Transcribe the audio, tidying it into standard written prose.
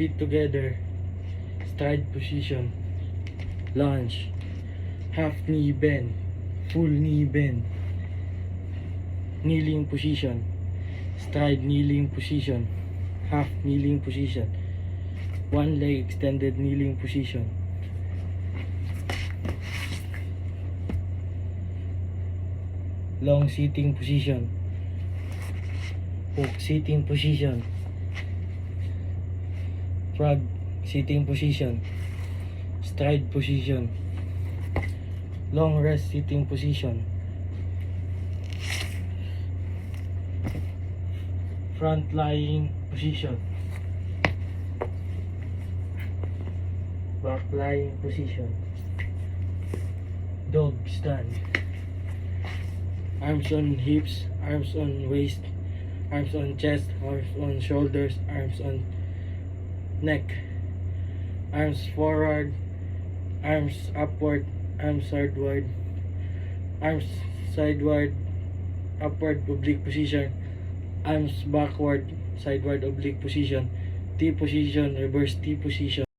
feet together, stride position, lunge, half knee bend, full knee bend, kneeling position, stride kneeling position, half kneeling position, one leg extended kneeling position, long sitting position, hook sitting position, frog sitting position, stride position, long rest sitting position, front lying position, back lying position, dog stand, arms on hips, arms on waist, arms on chest, arms on shoulders, arms on neck, arms forward, arms upward, arms sideward, arms sideward, upward oblique position, arms backward, sideward oblique position, T position, reverse T position.